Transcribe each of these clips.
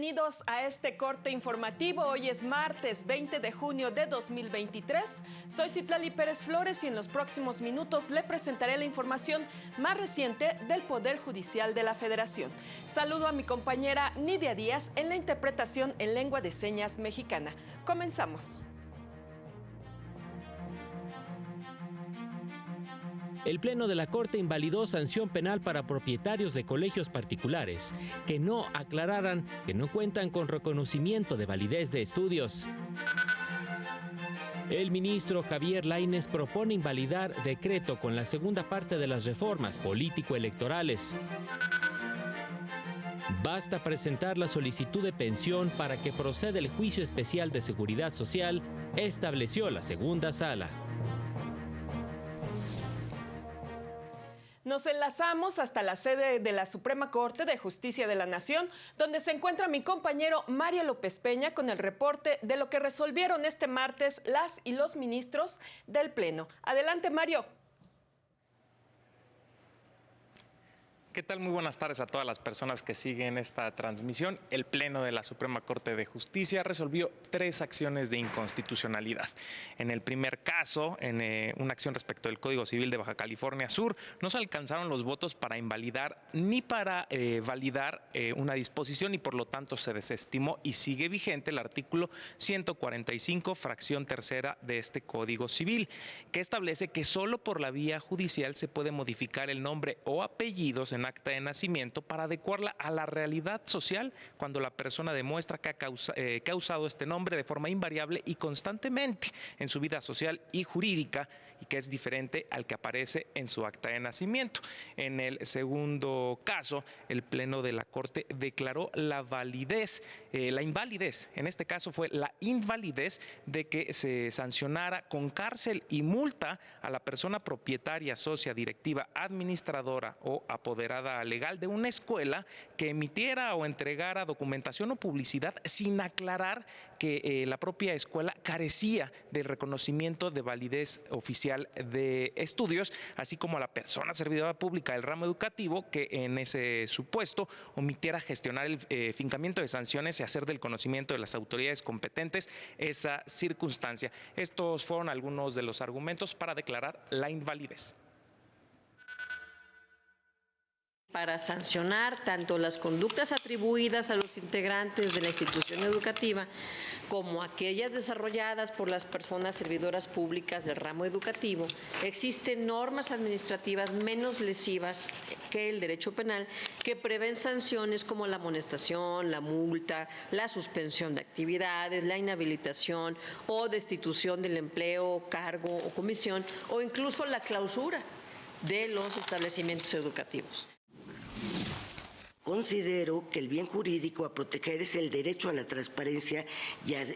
bienvenidos a este corte informativo. Hoy es martes 20 de junio de 2023. Soy Citlali Pérez Flores y en los próximos minutos le presentaré la información más reciente del Poder Judicial de la Federación. Saludo a mi compañera Nidia Díaz en la interpretación en lengua de señas mexicana. Comenzamos. El Pleno de la Corte invalidó sanción penal para propietarios de colegios particulares que no aclararan que no cuentan con reconocimiento de validez de estudios. El ministro Javier Lainez propone invalidar decreto con la segunda parte de las reformas político-electorales. Basta presentar la solicitud de pensión para que proceda el juicio especial de seguridad social, estableció la segunda sala. Nos enlazamos hasta la sede de la Suprema Corte de Justicia de la Nación, donde se encuentra mi compañero Mario López Peña con el reporte de lo que resolvieron este martes las y los ministros del Pleno. Adelante, Mario. ¿Qué tal? Muy buenas tardes a todas las personas que siguen esta transmisión. El Pleno de la Suprema Corte de Justicia resolvió 3 acciones de inconstitucionalidad. En el primer caso, en una acción respecto del Código Civil de Baja California Sur, no se alcanzaron los votos para invalidar ni para validar una disposición y por lo tanto se desestimó y sigue vigente el artículo 145, fracción tercera de este Código Civil, que establece que solo por la vía judicial se puede modificar el nombre o apellidos en acta de nacimiento para adecuarla a la realidad social cuando la persona demuestra que ha usado este nombre de forma invariable y constantemente en su vida social y jurídica y que es diferente al que aparece en su acta de nacimiento. En el segundo caso, el Pleno de la Corte declaró la invalidez, en este caso fue la invalidez de que se sancionara con cárcel y multa a la persona propietaria, socia, directiva, administradora o apoderada legal de una escuela que emitiera o entregara documentación o publicidad sin aclarar que la propia escuela carecía del reconocimiento de validez oficial de estudios, así como a la persona servidora pública del ramo educativo que en ese supuesto omitiera gestionar el fincamiento de sanciones y hacer del conocimiento de las autoridades competentes esa circunstancia. Estos fueron algunos de los argumentos para declarar la invalidez. Para sancionar tanto las conductas atribuidas a los integrantes de la institución educativa como aquellas desarrolladas por las personas servidoras públicas del ramo educativo, existen normas administrativas menos lesivas que el derecho penal que prevén sanciones como la amonestación, la multa, la suspensión de actividades, la inhabilitación o destitución del empleo, cargo o comisión o incluso la clausura de los establecimientos educativos. Considero que el bien jurídico a proteger es el derecho a la transparencia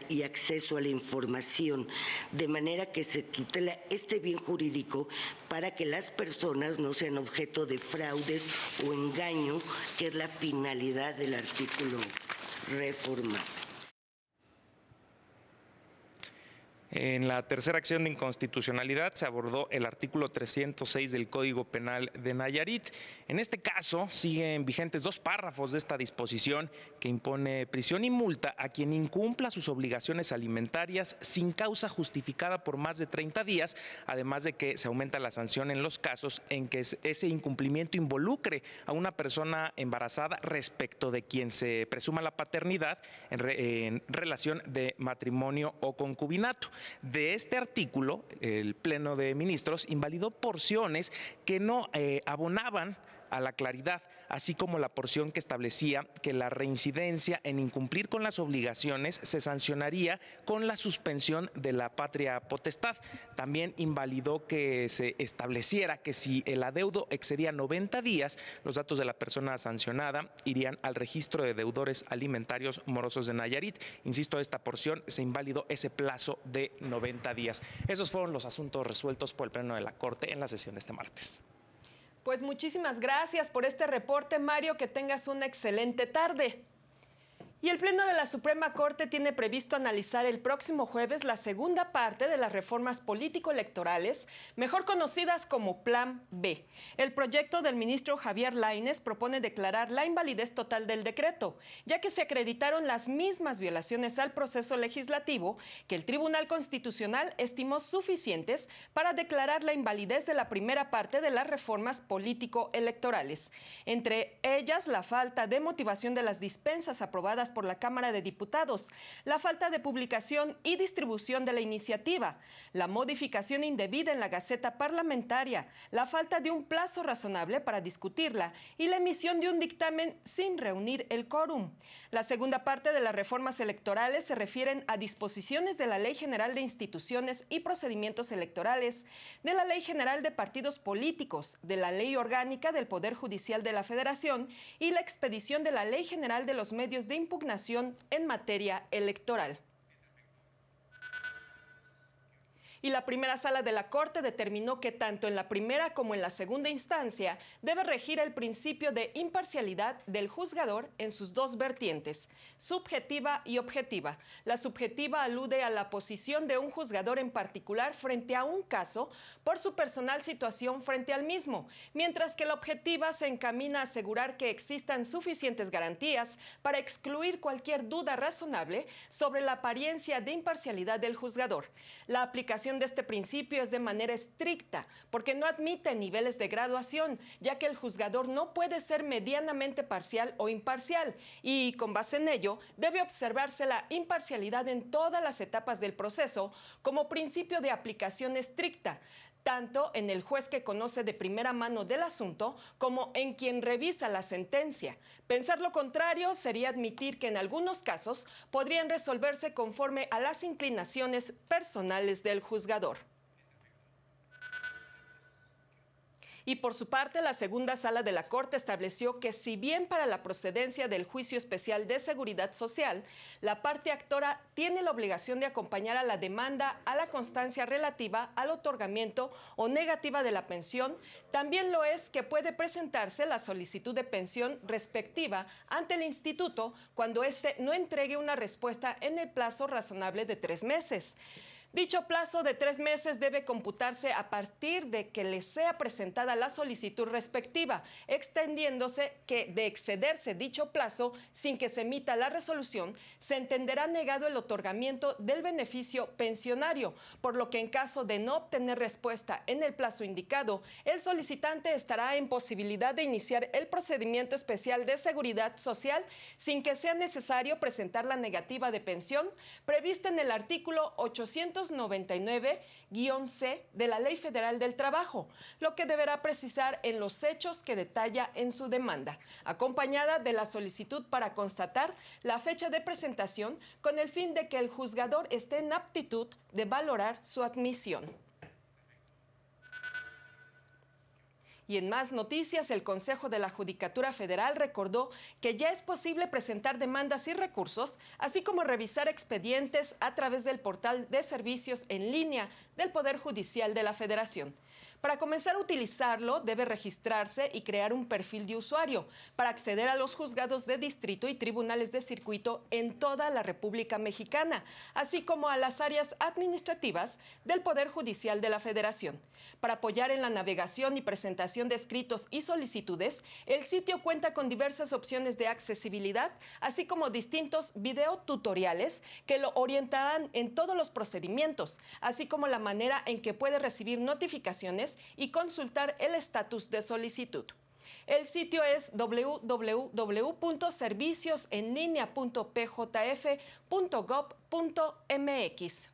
y acceso a la información, de manera que se tutela este bien jurídico para que las personas no sean objeto de fraudes o engaño, que es la finalidad del artículo reformado. En la tercera acción de inconstitucionalidad se abordó el artículo 306 del Código Penal de Nayarit. En este caso siguen vigentes 2 párrafos de esta disposición que impone prisión y multa a quien incumpla sus obligaciones alimentarias sin causa justificada por más de 30 días, además de que se aumenta la sanción en los casos en que ese incumplimiento involucre a una persona embarazada respecto de quien se presuma la paternidad en relación de matrimonio o concubinato. De este artículo, el Pleno de Ministros invalidó porciones que no abonaban a la claridad, así como la porción que establecía que la reincidencia en incumplir con las obligaciones se sancionaría con la suspensión de la patria potestad. También invalidó que se estableciera que si el adeudo excedía 90 días, los datos de la persona sancionada irían al registro de deudores alimentarios morosos de Nayarit. Insisto, esta porción se invalidó ese plazo de 90 días. Esos fueron los asuntos resueltos por el Pleno de la Corte en la sesión de este martes. Pues muchísimas gracias por este reporte, Mario. Que tengas una excelente tarde. Y el Pleno de la Suprema Corte tiene previsto analizar el próximo jueves la segunda parte de las reformas político-electorales, mejor conocidas como Plan B. El proyecto del ministro Javier Lainez propone declarar la invalidez total del decreto, ya que se acreditaron las mismas violaciones al proceso legislativo que el Tribunal Constitucional estimó suficientes para declarar la invalidez de la primera parte de las reformas político-electorales. Entre ellas, la falta de motivación de las dispensas aprobadas por la Cámara de Diputados, la falta de publicación y distribución de la iniciativa, la modificación indebida en la Gaceta Parlamentaria, la falta de un plazo razonable para discutirla y la emisión de un dictamen sin reunir el quórum. La segunda parte de las reformas electorales se refieren a disposiciones de la Ley General de Instituciones y Procedimientos Electorales, de la Ley General de Partidos Políticos, de la Ley Orgánica del Poder Judicial de la Federación y la expedición de la Ley General de los Medios de Impugnación en materia electoral. Y la primera sala de la Corte determinó que tanto en la primera como en la segunda instancia debe regir el principio de imparcialidad del juzgador en sus dos vertientes, subjetiva y objetiva. La subjetiva alude a la posición de un juzgador en particular frente a un caso por su personal situación frente al mismo, mientras que la objetiva se encamina a asegurar que existan suficientes garantías para excluir cualquier duda razonable sobre la apariencia de imparcialidad del juzgador. La aplicación de este principio es de manera estricta porque no admite niveles de graduación, ya que el juzgador no puede ser medianamente parcial o imparcial y, con base en ello, debe observarse la imparcialidad en todas las etapas del proceso como principio de aplicación estricta, tanto en el juez que conoce de primera mano del asunto como en quien revisa la sentencia. Pensar lo contrario sería admitir que en algunos casos podrían resolverse conforme a las inclinaciones personales del juzgador. Y por su parte, la segunda sala de la Corte estableció que si bien para la procedencia del juicio especial de seguridad social, la parte actora tiene la obligación de acompañar a la demanda a la constancia relativa al otorgamiento o negativa de la pensión, también lo es que puede presentarse la solicitud de pensión respectiva ante el instituto cuando éste no entregue una respuesta en el plazo razonable de 3 meses. Dicho plazo de 3 meses debe computarse a partir de que le sea presentada la solicitud respectiva, extendiéndose que de excederse dicho plazo sin que se emita la resolución, se entenderá negado el otorgamiento del beneficio pensionario, por lo que en caso de no obtener respuesta en el plazo indicado, el solicitante estará en posibilidad de iniciar el procedimiento especial de seguridad social sin que sea necesario presentar la negativa de pensión prevista en el artículo 899-C de la Ley Federal del Trabajo, lo que deberá precisar en los hechos que detalla en su demanda, acompañada de la solicitud para constatar la fecha de presentación con el fin de que el juzgador esté en aptitud de valorar su admisión. Y en más noticias, el Consejo de la Judicatura Federal recordó que ya es posible presentar demandas y recursos, así como revisar expedientes a través del portal de servicios en línea del Poder Judicial de la Federación. Para comenzar a utilizarlo, debe registrarse y crear un perfil de usuario para acceder a los juzgados de distrito y tribunales de circuito en toda la República Mexicana, así como a las áreas administrativas del Poder Judicial de la Federación. Para apoyar en la navegación y presentación de escritos y solicitudes, el sitio cuenta con diversas opciones de accesibilidad, así como distintos videotutoriales que lo orientarán en todos los procedimientos, así como la manera en que puede recibir notificaciones y consultar el estatus de solicitud. El sitio es www.serviciosenlinea.pjf.gov.mx.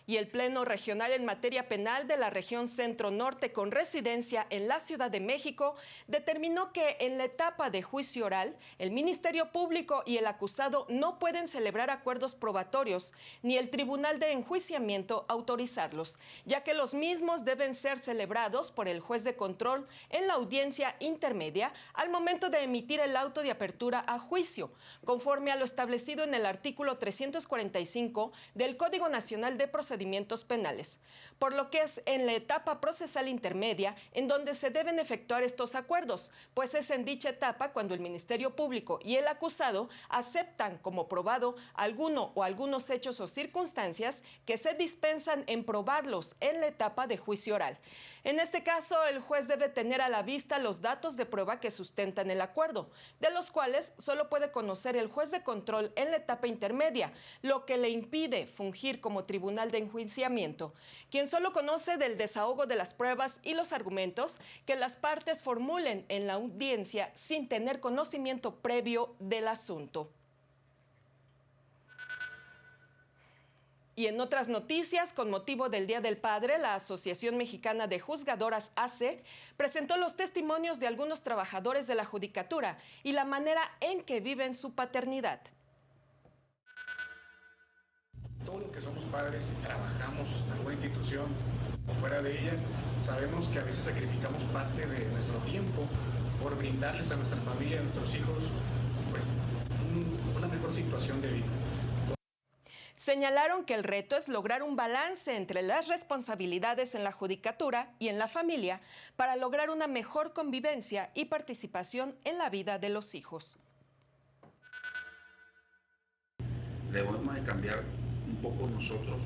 Y el Pleno Regional en Materia Penal de la Región Centro-Norte con residencia en la Ciudad de México determinó que en la etapa de juicio oral, el Ministerio Público y el acusado no pueden celebrar acuerdos probatorios, ni el Tribunal de Enjuiciamiento autorizarlos, ya que los mismos deben ser celebrados por el juez de control en la audiencia intermedia al momento de emitir el auto de apertura a juicio, conforme a lo establecido en el artículo 345 del Código Nacional de Procedimientos procedimientos penales, por lo que es en la etapa procesal intermedia en donde se deben efectuar estos acuerdos, pues es en dicha etapa cuando el Ministerio Público y el acusado aceptan como probado alguno o algunos hechos o circunstancias que se dispensan en probarlos en la etapa de juicio oral. En este caso, el juez debe tener a la vista los datos de prueba que sustentan el acuerdo, de los cuales solo puede conocer el juez de control en la etapa intermedia, lo que le impide fungir como tribunal de enjuiciamiento, quien solo conoce del desahogo de las pruebas y los argumentos que las partes formulen en la audiencia sin tener conocimiento previo del asunto. Y en otras noticias, con motivo del Día del Padre, la Asociación Mexicana de Juzgadoras AC presentó los testimonios de algunos trabajadores de la judicatura y la manera en que viven su paternidad. Todo lo que somos padres y trabajamos en alguna institución o fuera de ella, sabemos que a veces sacrificamos parte de nuestro tiempo por brindarles a nuestra familia, a nuestros hijos, pues, una mejor situación de vida. Señalaron que el reto es lograr un balance entre las responsabilidades en la judicatura y en la familia para lograr una mejor convivencia y participación en la vida de los hijos. Debemos de cambiar un poco nosotros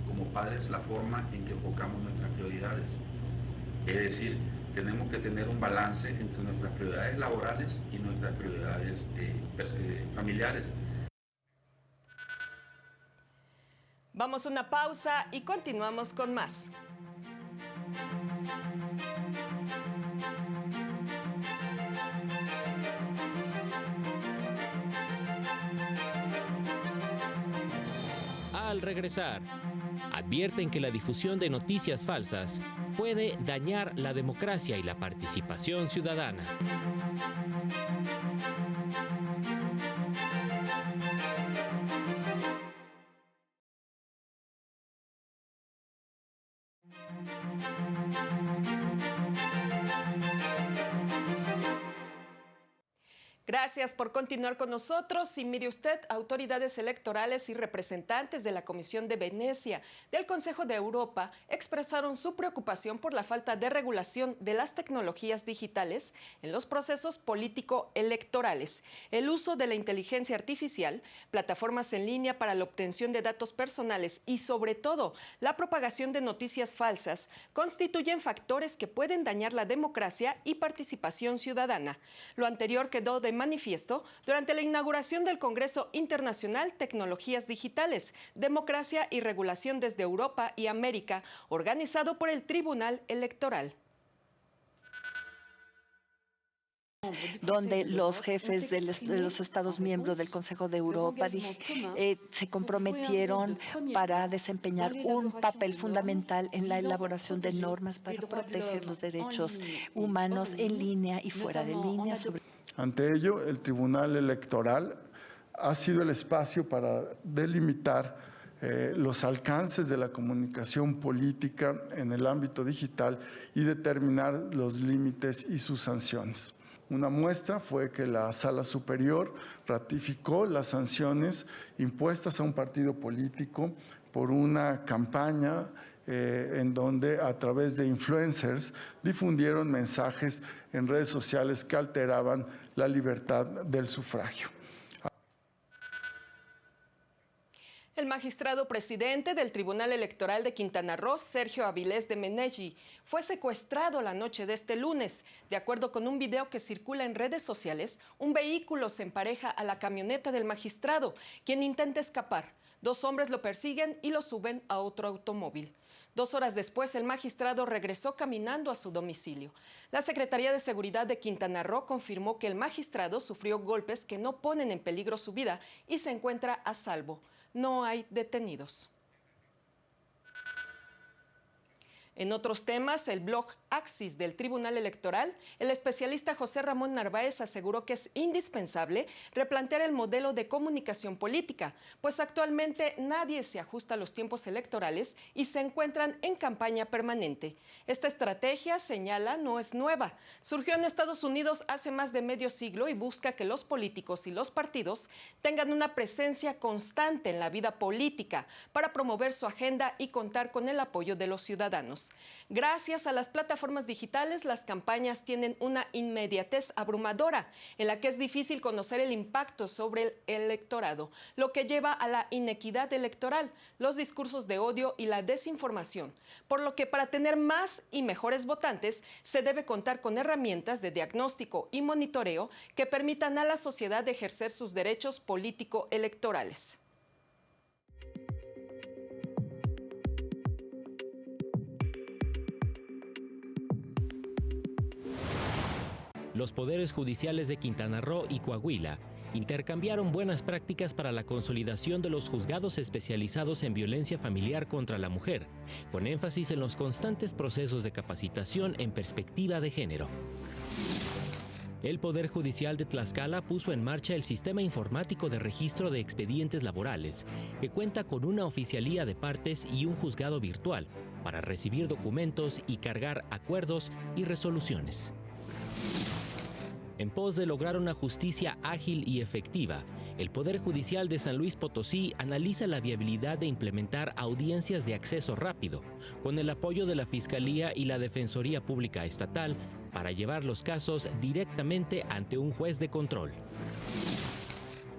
como padres la forma en que enfocamos nuestras prioridades. Es decir, tenemos que tener un balance entre nuestras prioridades laborales y nuestras prioridades familiares. Vamos a una pausa y continuamos con más. Al regresar, advierten que la difusión de noticias falsas puede dañar la democracia y la participación ciudadana. Gracias por continuar con nosotros. Y mire usted, autoridades electorales y representantes de la Comisión de Venecia del Consejo de Europa expresaron su preocupación por la falta de regulación de las tecnologías digitales en los procesos político-electorales, el uso de la inteligencia artificial, plataformas en línea para la obtención de datos personales y, sobre todo, la propagación de noticias falsas constituyen factores que pueden dañar la democracia y participación ciudadana. Lo anterior quedó de manifiesto durante la inauguración del Congreso Internacional Tecnologías Digitales, Democracia y Regulación desde Europa y América, organizado por el Tribunal Electoral. Donde los jefes de los Estados miembros del Consejo de Europa se comprometieron para desempeñar un papel fundamental en la elaboración de normas para proteger los derechos humanos en línea y fuera de línea. Ante ello, el Tribunal Electoral ha sido el espacio para delimitar los alcances de la comunicación política en el ámbito digital y determinar los límites y sus sanciones. Una muestra fue que la Sala Superior ratificó las sanciones impuestas a un partido político por una campaña en donde a través de influencers difundieron mensajes en redes sociales que alteraban la libertad del sufragio. El magistrado presidente del Tribunal Electoral de Quintana Roo, Sergio Avilés de Menegui, fue secuestrado la noche de este lunes. De acuerdo con un video que circula en redes sociales, un vehículo se empareja a la camioneta del magistrado, quien intenta escapar. Dos hombres lo persiguen y lo suben a otro automóvil. 2 horas después, el magistrado regresó caminando a su domicilio. La Secretaría de Seguridad de Quintana Roo confirmó que el magistrado sufrió golpes que no ponen en peligro su vida y se encuentra a salvo. No hay detenidos. En otros temas, el blog Axis del Tribunal Electoral, el especialista José Ramón Narváez aseguró que es indispensable replantear el modelo de comunicación política, pues actualmente nadie se ajusta a los tiempos electorales y se encuentran en campaña permanente. Esta estrategia, señala, no es nueva. Surgió en Estados Unidos hace más de medio siglo y busca que los políticos y los partidos tengan una presencia constante en la vida política para promover su agenda y contar con el apoyo de los ciudadanos. Gracias a las plataformas digitales, las campañas tienen una inmediatez abrumadora, en la que es difícil conocer el impacto sobre el electorado, lo que lleva a la inequidad electoral, los discursos de odio y la desinformación. Por lo que para tener más y mejores votantes, se debe contar con herramientas de diagnóstico y monitoreo que permitan a la sociedad ejercer sus derechos político-electorales. Los poderes judiciales de Quintana Roo y Coahuila intercambiaron buenas prácticas para la consolidación de los juzgados especializados en violencia familiar contra la mujer, con énfasis en los constantes procesos de capacitación en perspectiva de género. El Poder Judicial de Tlaxcala puso en marcha el Sistema Informático de Registro de Expedientes Laborales, que cuenta con una oficialía de partes y un juzgado virtual para recibir documentos y cargar acuerdos y resoluciones. En pos de lograr una justicia ágil y efectiva, el Poder Judicial de San Luis Potosí analiza la viabilidad de implementar audiencias de acceso rápido, con el apoyo de la Fiscalía y la Defensoría Pública Estatal, para llevar los casos directamente ante un juez de control.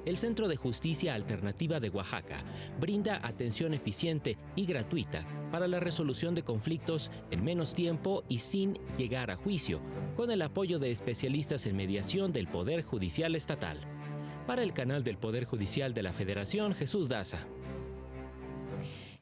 El Centro de Justicia Alternativa de Oaxaca brinda atención eficiente y gratuita para la resolución de conflictos en menos tiempo y sin llegar a juicio, con el apoyo de especialistas en mediación del Poder Judicial Estatal. Para el canal del Poder Judicial de la Federación, Jesús Daza.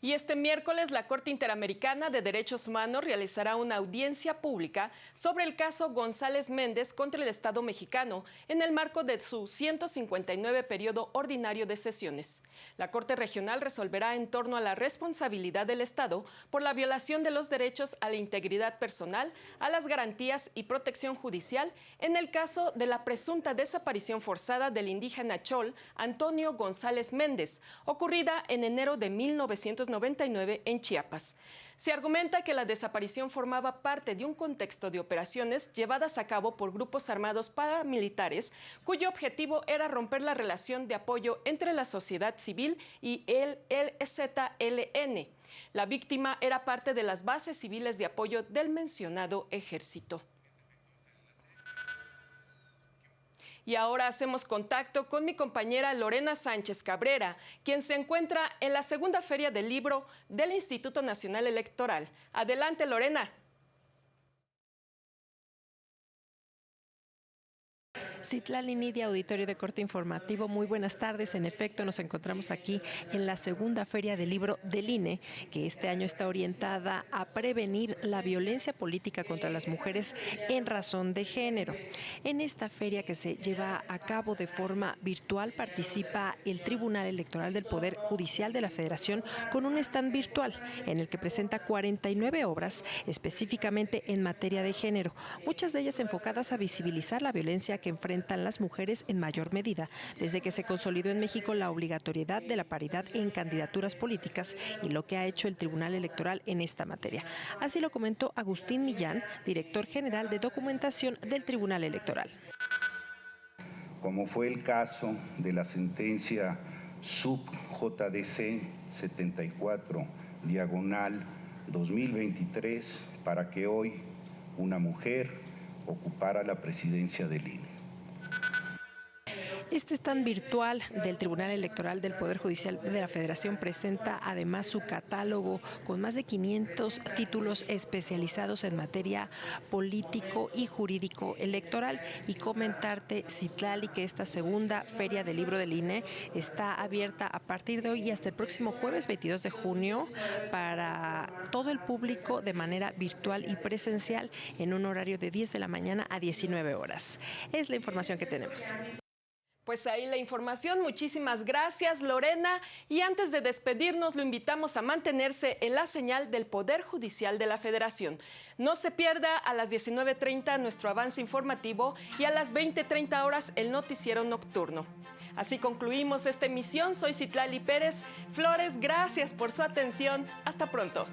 Y este miércoles la Corte Interamericana de Derechos Humanos realizará una audiencia pública sobre el caso González Méndez contra el Estado mexicano en el marco de su 159 periodo ordinario de sesiones. La Corte Regional resolverá en torno a la responsabilidad del Estado por la violación de los derechos a la integridad personal, a las garantías y protección judicial en el caso de la presunta desaparición forzada del indígena Chol Antonio González Méndez, ocurrida en enero de 1999 en Chiapas. Se argumenta que la desaparición formaba parte de un contexto de operaciones llevadas a cabo por grupos armados paramilitares cuyo objetivo era romper la relación de apoyo entre la sociedad civil y el EZLN. La víctima era parte de las bases civiles de apoyo del mencionado ejército. Y ahora hacemos contacto con mi compañera Lorena Sánchez Cabrera, quien se encuentra en la segunda Feria del Libro del Instituto Nacional Electoral. Adelante, Lorena. Citlali Nidia, auditorio de Corte Informativo, muy buenas tardes. En efecto, nos encontramos aquí en la segunda Feria del Libro del INE, que este año está orientada a prevenir la violencia política contra las mujeres en razón de género. En esta feria, que se lleva a cabo de forma virtual, participa el Tribunal Electoral del Poder Judicial de la Federación con un stand virtual en el que presenta 49 obras específicamente en materia de género, muchas de ellas enfocadas a visibilizar la violencia que enfrentan las mujeres en mayor medida desde que se consolidó en México la obligatoriedad de la paridad en candidaturas políticas y lo que ha hecho el Tribunal Electoral en esta materia. Así lo comentó Agustín Millán, director general de documentación del Tribunal Electoral. Como fue el caso de la sentencia sub-JDC 74/2023 para que hoy una mujer ocupara la presidencia del INE. Este stand virtual del Tribunal Electoral del Poder Judicial de la Federación presenta además su catálogo con más de 500 títulos especializados en materia político y jurídico electoral. Y comentarte, Citlali, que esta segunda Feria del Libro del INE está abierta a partir de hoy y hasta el próximo jueves 22 de junio para todo el público de manera virtual y presencial en un horario de 10 de la mañana a 19 horas. Es la información que tenemos. Pues ahí la información. Muchísimas gracias, Lorena. Y antes de despedirnos, lo invitamos a mantenerse en la señal del Poder Judicial de la Federación. No se pierda a las 19:30 nuestro avance informativo y a las 20:30 horas el noticiero nocturno. Así concluimos esta emisión. Soy Citlali Pérez Flores. Gracias por su atención. Hasta pronto.